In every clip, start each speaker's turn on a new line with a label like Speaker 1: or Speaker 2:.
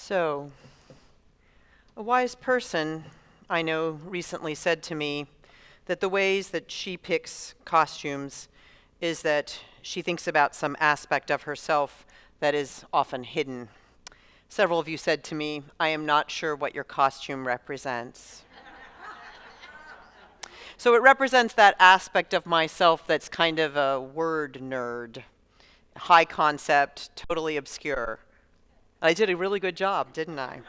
Speaker 1: So, a wise person I know recently said to me that the ways that she picks costumes is that she thinks about some aspect of herself that is often hidden. Several of you said to me, "I am not sure what your costume represents." So it represents that aspect of myself that's kind of a word nerd, high concept, totally obscure. I did a really good job, didn't I?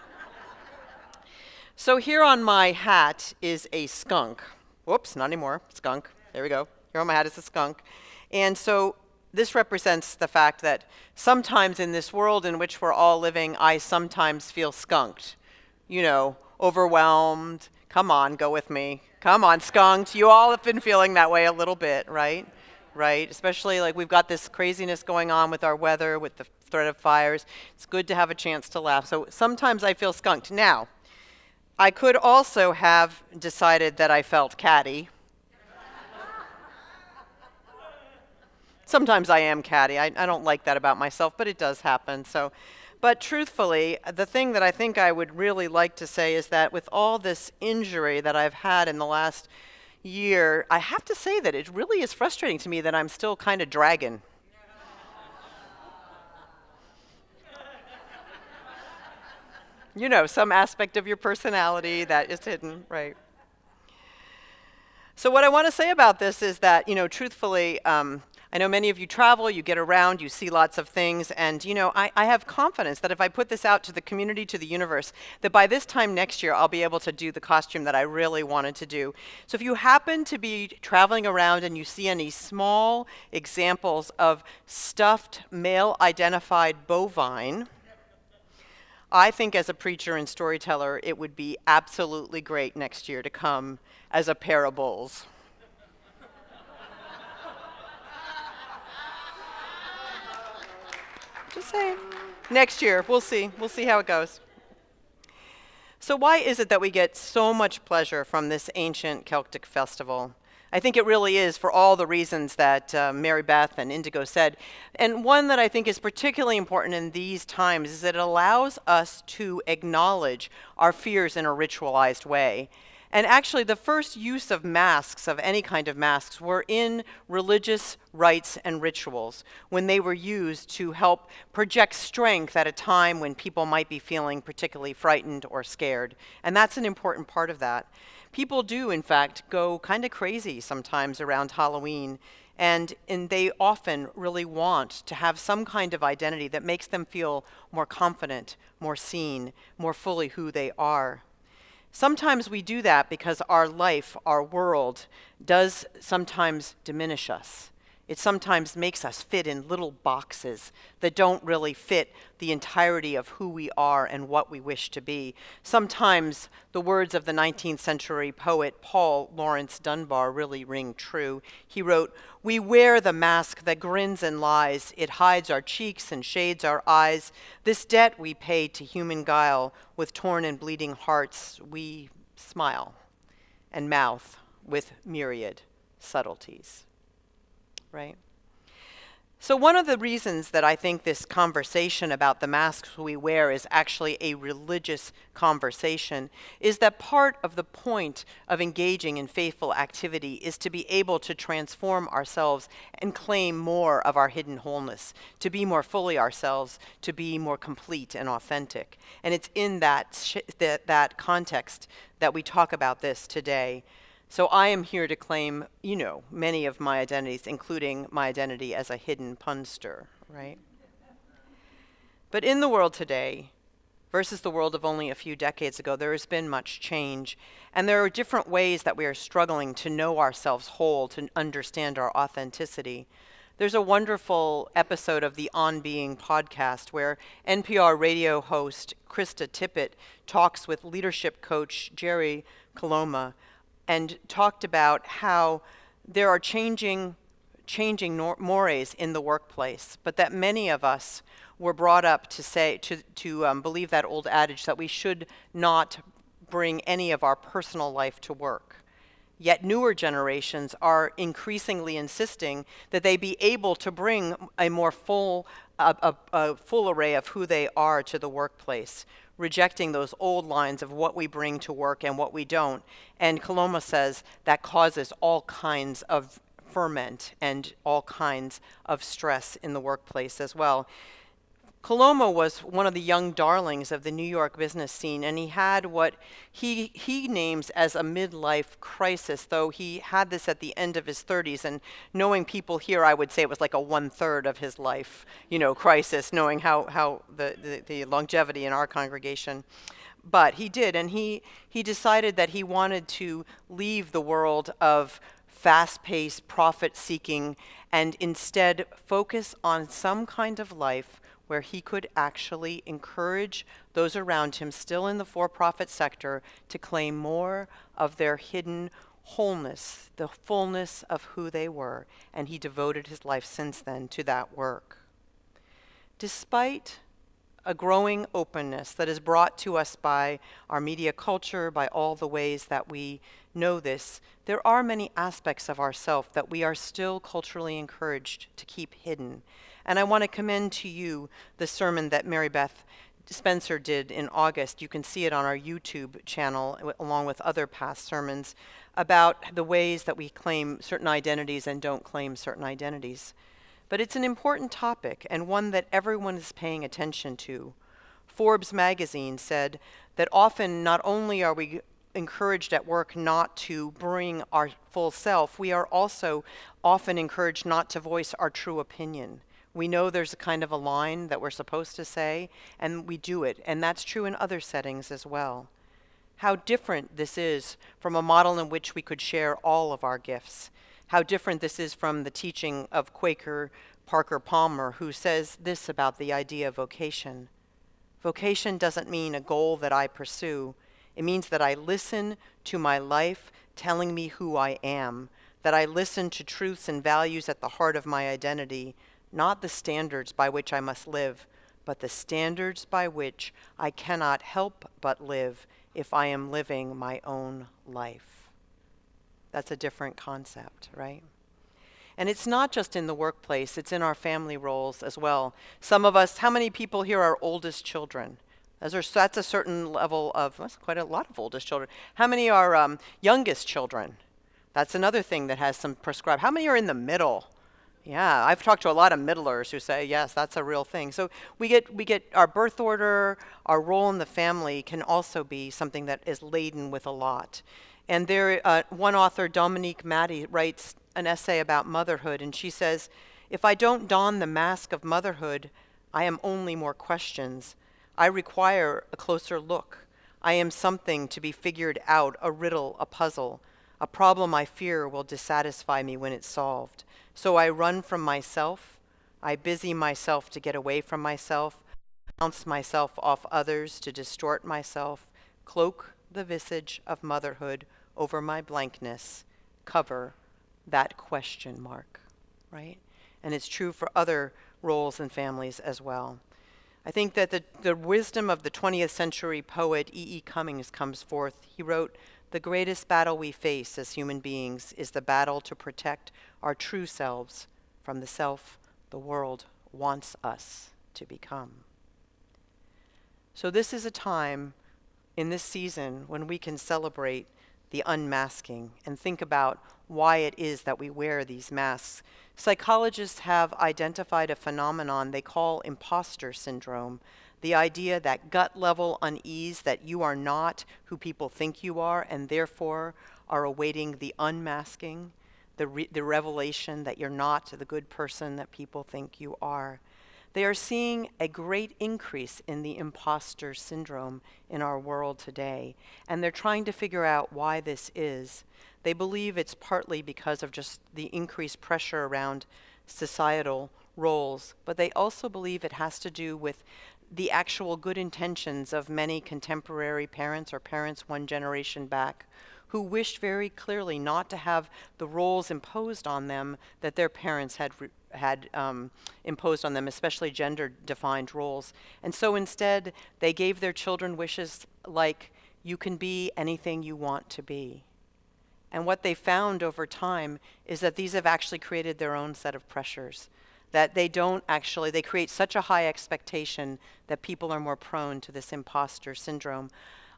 Speaker 1: So here on my hat is a skunk. Whoops, not anymore. Skunk. There we go. Here on my hat is a skunk. And so this represents the fact that sometimes in this world in which we're all living, I sometimes feel skunked. You know, overwhelmed. Come on, go with me. Come on, skunked. You all have been feeling that way a little bit, right? Right? Especially like we've got this craziness going on with our weather, with the threat of fires. It's good to have a chance to laugh. So sometimes I feel skunked. Now, I could also have decided that I felt catty. Sometimes I am catty. I don't like that about myself, but it does happen. But truthfully, the thing that I think I would really like to say is that with all this injury that I've had in the last year, I have to say that it really is frustrating to me that I'm still kind of dragging. You know, some aspect of your personality that is hidden, right? So what I want to say about this is that, truthfully, I know many of you travel, you get around, you see lots of things, and, I have confidence that if I put this out to the community, to the universe, that by this time next year, I'll be able to do the costume that I really wanted to do. So if you happen to be traveling around and you see any small examples of stuffed male-identified bovine, I think as a preacher and storyteller, it would be absolutely great next year to come as a pair of bulls. Just saying. Next year, we'll see. We'll see how it goes. So why is it that we get so much pleasure from this ancient Celtic festival? I think it really is for all the reasons that Mary Beth and Indigo said. And one that I think is particularly important in these times is that it allows us to acknowledge our fears in a ritualized way. And actually, the first use of masks, of any kind of masks, were in religious rites and rituals, when they were used to help project strength at a time when people might be feeling particularly frightened or scared. And that's an important part of that. People do, in fact, go kind of crazy sometimes around Halloween, and they often really want to have some kind of identity that makes them feel more confident, more seen, more fully who they are. Sometimes we do that because our life, our world, does sometimes diminish us. It sometimes makes us fit in little boxes that don't really fit the entirety of who we are and what we wish to be. Sometimes the words of the 19th century poet Paul Laurence Dunbar really ring true. He wrote, "We wear the mask that grins and lies. It hides our cheeks and shades our eyes. This debt we pay to human guile. With torn and bleeding hearts we smile and mouth with myriad subtleties." Right? So one of the reasons that I think this conversation about the masks we wear is actually a religious conversation is that part of the point of engaging in faithful activity is to be able to transform ourselves and claim more of our hidden wholeness, to be more fully ourselves, to be more complete and authentic. And it's in that context that we talk about this today. So I am here to claim, many of my identities, including my identity as a hidden punster, right? But in the world today, versus the world of only a few decades ago, there has been much change. And there are different ways that we are struggling to know ourselves whole, to understand our authenticity. There's a wonderful episode of the On Being podcast where NPR radio host Krista Tippett talks with leadership coach Jerry Coloma and talked about how there are changing mores in the workplace, but that many of us were brought up to believe that old adage that we should not bring any of our personal life to work. Yet newer generations are increasingly insisting that they be able to bring a more full array of who they are to the workplace. rejecting those old lines of what we bring to work and what we don't. And Coloma says that causes all kinds of ferment and all kinds of stress in the workplace as well. Coloma was one of the young darlings of the New York business scene, and he had what he names as a midlife crisis, though he had this at the end of his 30s. And knowing people here, I would say it was like a 1/3 of his life, crisis, knowing how the longevity in our congregation. But he did, and he decided that he wanted to leave the world of fast-paced, profit-seeking, and instead focus on some kind of life where he could actually encourage those around him still in the for-profit sector to claim more of their hidden wholeness, the fullness of who they were, and he devoted his life since then to that work. Despite a growing openness that is brought to us by our media culture, by all the ways that we know this, there are many aspects of ourself that we are still culturally encouraged to keep hidden. And I want to commend to you the sermon that Mary Beth Spencer did in August. You can see it on our YouTube channel, along with other past sermons, about the ways that we claim certain identities and don't claim certain identities. But it's an important topic, and one that everyone is paying attention to. Forbes magazine said that often not only are we encouraged at work not to bring our full self, we are also often encouraged not to voice our true opinion. We know there's a kind of a line that we're supposed to say, and we do it, and that's true in other settings as well. How different this is from a model in which we could share all of our gifts. How different this is from the teaching of Quaker Parker Palmer, who says this about the idea of vocation. Vocation doesn't mean a goal that I pursue. It means that I listen to my life telling me who I am, that I listen to truths and values at the heart of my identity, not the standards by which I must live, but the standards by which I cannot help but live if I am living my own life. That's a different concept, right? And it's not just in the workplace, it's in our family roles as well. Some of us, how many people here are oldest children? That's a certain level of, that's quite a lot of oldest children. How many are youngest children? That's another thing that has some prescribed. How many are in the middle? Yeah, I've talked to a lot of middlers who say, yes, that's a real thing. So we get our birth order, our role in the family can also be something that is laden with a lot. And there, one author, Dominique Matty, writes an essay about motherhood, and she says, if I don't don the mask of motherhood, I am only more questions. I require a closer look. I am something to be figured out, a riddle, a puzzle, a problem I fear will dissatisfy me when it's solved. So I run from myself, I busy myself to get away from myself, bounce myself off others to distort myself, cloak the visage of motherhood over my blankness, cover that question mark, right? And it's true for other roles and families as well. I think that the wisdom of the 20th century poet E.E. Cummings comes forth. He wrote, "The greatest battle we face as human beings is the battle to protect our true selves from the self the world wants us to become." So this is a time in this season when we can celebrate the unmasking and think about why it is that we wear these masks. Psychologists have identified a phenomenon they call imposter syndrome, the idea that gut-level unease that you are not who people think you are and therefore are awaiting the unmasking, the revelation that you're not the good person that people think you are. They are seeing a great increase in the imposter syndrome in our world today, and they're trying to figure out why this is. They believe it's partly because of just the increased pressure around societal roles, but they also believe it has to do with the actual good intentions of many contemporary parents or parents one generation back who wished very clearly not to have the roles imposed on them that their parents had imposed on them, especially gender-defined roles. And so instead, they gave their children wishes like, you can be anything you want to be. And what they found over time is that these have actually created their own set of pressures. that they create such a high expectation that people are more prone to this imposter syndrome.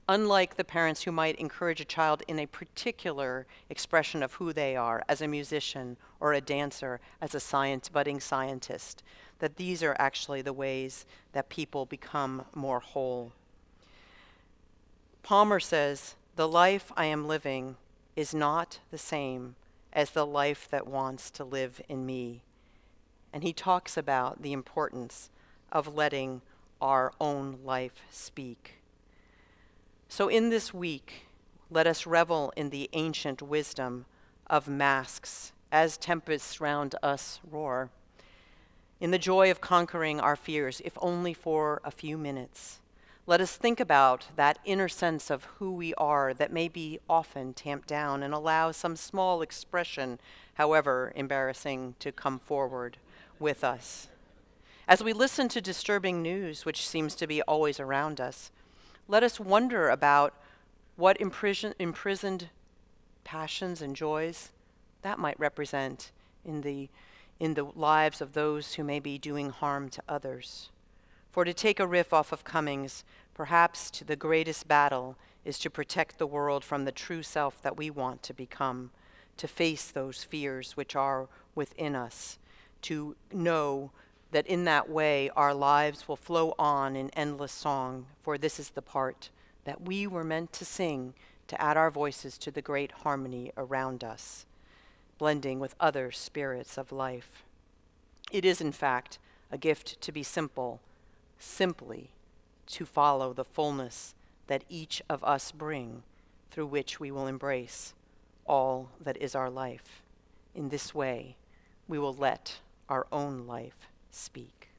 Speaker 1: Unlike the parents who might encourage a child in a particular expression of who they are, as a musician or a dancer, as a budding scientist, that these are actually the ways that people become more whole. Palmer says, "The life I am living is not the same as the life that wants to live in me." And he talks about the importance of letting our own life speak. So in this week, let us revel in the ancient wisdom of masks as tempests round us roar, in the joy of conquering our fears, if only for a few minutes. Let us think about that inner sense of who we are that may be often tamped down, and allow some small expression, however embarrassing, to come forward with us. As we listen to disturbing news, which seems to be always around us, let us wonder about what imprisoned passions and joys that might represent in the lives of those who may be doing harm to others. For to take a riff off of Cummings, perhaps the greatest battle is to protect the world from the true self that we want to become, to face those fears which are within us, to know that in that way our lives will flow on in endless song, for this is the part that we were meant to sing, to add our voices to the great harmony around us, blending with other spirits of life. It is, in fact, a gift to be simple, simply to follow the fullness that each of us bring, through which we will embrace all that is our life. In this way, we will let our own life speak.